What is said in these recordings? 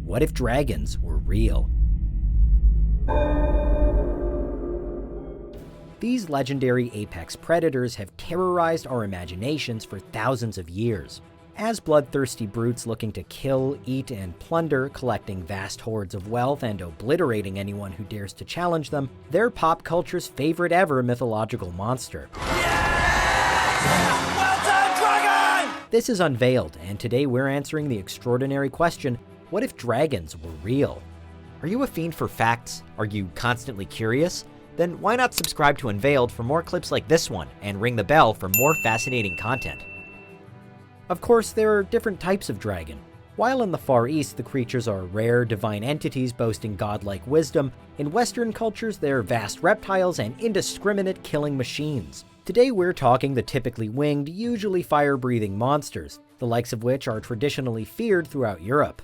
what if dragons were real? These legendary apex predators have terrorized our imaginations for thousands of years. As bloodthirsty brutes looking to kill, eat, and plunder, collecting vast hordes of wealth and obliterating anyone who dares to challenge them, they're pop culture's favorite ever mythological monster. Well done, dragon! This is Unveiled, and today we're answering the extraordinary question, what if dragons were real? Are you a fiend for facts? Are you constantly curious? Then why not subscribe to Unveiled for more clips like this one, and ring the bell for more fascinating content. Of course, there are different types of dragon. While in the Far East the creatures are rare, divine entities boasting godlike wisdom, in Western cultures they're vast reptiles and indiscriminate killing machines. Today we're talking the typically winged, usually fire-breathing monsters, the likes of which are traditionally feared throughout Europe.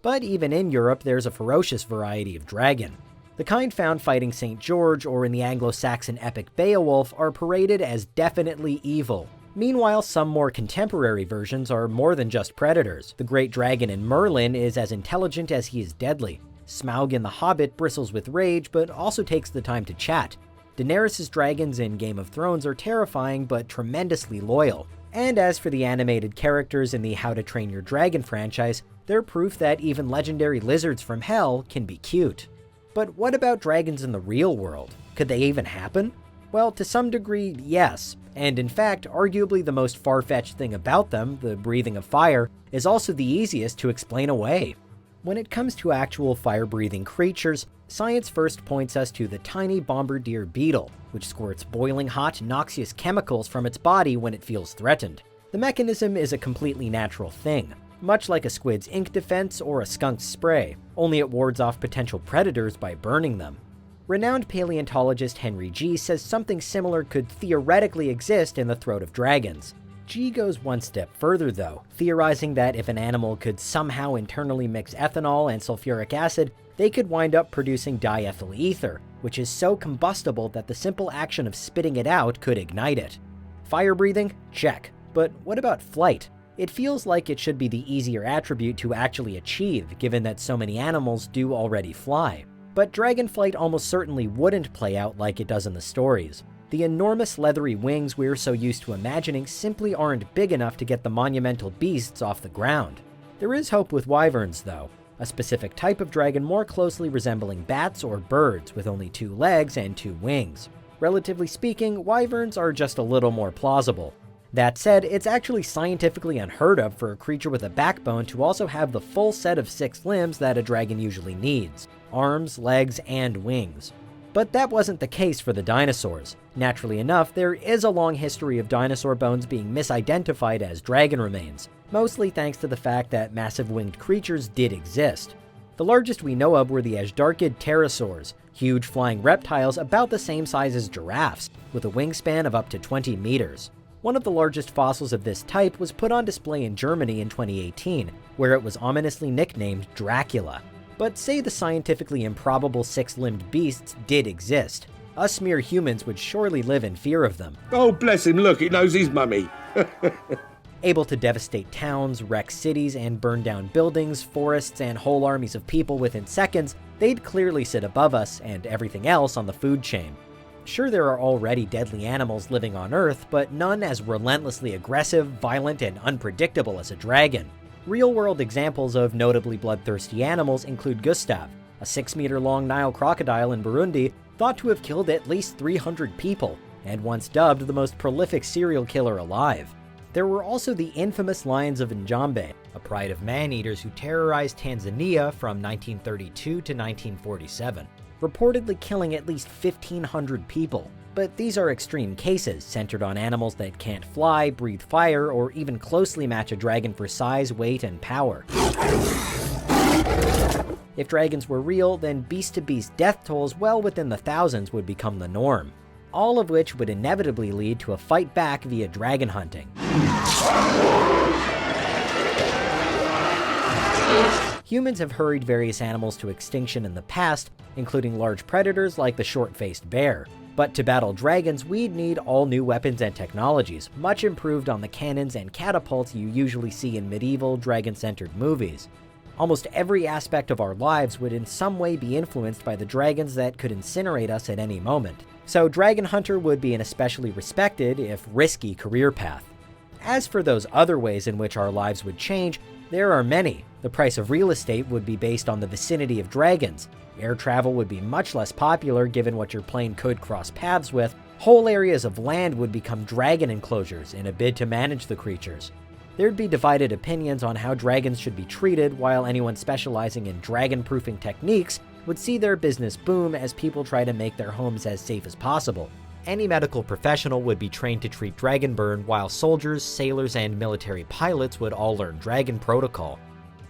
But even in Europe there's a ferocious variety of dragon. The kind found fighting St. George or in the Anglo-Saxon epic Beowulf are paraded as definitely evil. Meanwhile, some more contemporary versions are more than just predators. The great dragon in Merlin is as intelligent as he is deadly. Smaug in The Hobbit bristles with rage, but also takes the time to chat. Daenerys' dragons in Game of Thrones are terrifying, but tremendously loyal. And as for the animated characters in the How to Train Your Dragon franchise, they're proof that even legendary lizards from hell can be cute. But what about dragons in the real world? Could they even happen? Well, to some degree, yes. And in fact, arguably the most far-fetched thing about them, the breathing of fire, is also the easiest to explain away. When it comes to actual fire-breathing creatures, science first points us to the tiny bombardier beetle, which squirts boiling hot, noxious chemicals from its body when it feels threatened. The mechanism is a completely natural thing, much like a squid's ink defense or a skunk's spray, only it wards off potential predators by burning them. Renowned paleontologist Henry G. says something similar could theoretically exist in the throat of dragons. G goes one step further though, theorizing that if an animal could somehow internally mix ethanol and sulfuric acid, they could wind up producing diethyl ether, which is so combustible that the simple action of spitting it out could ignite it. Fire breathing? Check. But what about flight? It feels like it should be the easier attribute to actually achieve, given that so many animals do already fly. But dragonflight almost certainly wouldn't play out like it does in the stories. The enormous leathery wings we're so used to imagining simply aren't big enough to get the monumental beasts off the ground. There is hope with wyverns though, a specific type of dragon more closely resembling bats or birds with only 2 legs and 2 wings. Relatively speaking, wyverns are just a little more plausible. That said, it's actually scientifically unheard of for a creature with a backbone to also have the full set of 6 limbs that a dragon usually needs: arms, legs, and wings. But that wasn't the case for the dinosaurs. Naturally enough, there is a long history of dinosaur bones being misidentified as dragon remains, mostly thanks to the fact that massive winged creatures did exist. The largest we know of were the Ashdarchid pterosaurs, huge flying reptiles about the same size as giraffes, with a wingspan of up to 20 meters. One of the largest fossils of this type was put on display in Germany in 2018, where it was ominously nicknamed Dracula. But say the scientifically improbable 6-limbed beasts did exist. Us mere humans would surely live in fear of them. Oh, bless him, look, it knows his mummy. Able to devastate towns, wreck cities, and burn down buildings, forests, and whole armies of people within seconds, they'd clearly sit above us and everything else on the food chain. Sure, there are already deadly animals living on Earth, but none as relentlessly aggressive, violent, and unpredictable as a dragon. Real-world examples of notably bloodthirsty animals include Gustav, a 6-meter-long Nile crocodile in Burundi thought to have killed at least 300 people, and once dubbed the most prolific serial killer alive. There were also the infamous lions of Njombe, a pride of man-eaters who terrorized Tanzania from 1932 to 1947, reportedly killing at least 1,500 people. But these are extreme cases, centered on animals that can't fly, breathe fire, or even closely match a dragon for size, weight, and power. If dragons were real, then beast-to-beast death tolls well within the thousands would become the norm. All of which would inevitably lead to a fight back via dragon hunting. Humans have hurried various animals to extinction in the past, including large predators like the short-faced bear. But to battle dragons, we'd need all new weapons and technologies, much improved on the cannons and catapults you usually see in medieval, dragon-centered movies. Almost every aspect of our lives would in some way be influenced by the dragons that could incinerate us at any moment. So Dragon Hunter would be an especially respected, if risky, career path. As for those other ways in which our lives would change, there are many. The price of real estate would be based on the vicinity of dragons. Air travel would be much less popular given what your plane could cross paths with. Whole areas of land would become dragon enclosures in a bid to manage the creatures. There'd be divided opinions on how dragons should be treated, while anyone specializing in dragon-proofing techniques would see their business boom as people try to make their homes as safe as possible. Any medical professional would be trained to treat dragonburn, while soldiers, sailors, and military pilots would all learn dragon protocol.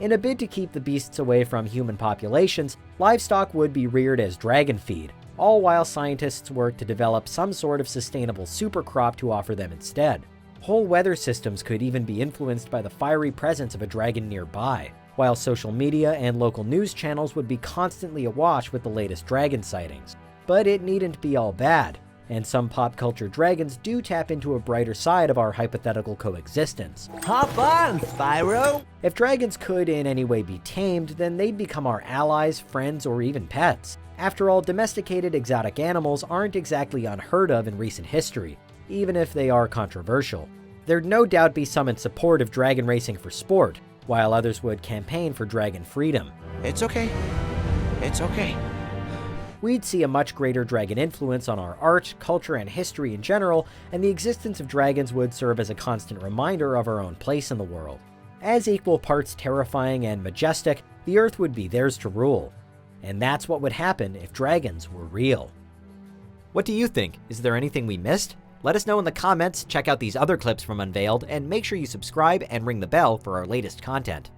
In a bid to keep the beasts away from human populations, livestock would be reared as dragon feed, all while scientists work to develop some sort of sustainable supercrop to offer them instead. Whole weather systems could even be influenced by the fiery presence of a dragon nearby, while social media and local news channels would be constantly awash with the latest dragon sightings. But it needn't be all bad, and some pop culture dragons do tap into a brighter side of our hypothetical coexistence. Hop on, Spyro! If dragons could in any way be tamed, then they'd become our allies, friends, or even pets. After all, domesticated exotic animals aren't exactly unheard of in recent history, even if they are controversial. There'd no doubt be some in support of dragon racing for sport, while others would campaign for dragon freedom. It's okay. It's okay. We'd see a much greater dragon influence on our art, culture, and history in general, and the existence of dragons would serve as a constant reminder of our own place in the world. As equal parts terrifying and majestic, the Earth would be theirs to rule. And that's what would happen if dragons were real. What do you think? Is there anything we missed? Let us know in the comments, check out these other clips from Unveiled, and make sure you subscribe and ring the bell for our latest content.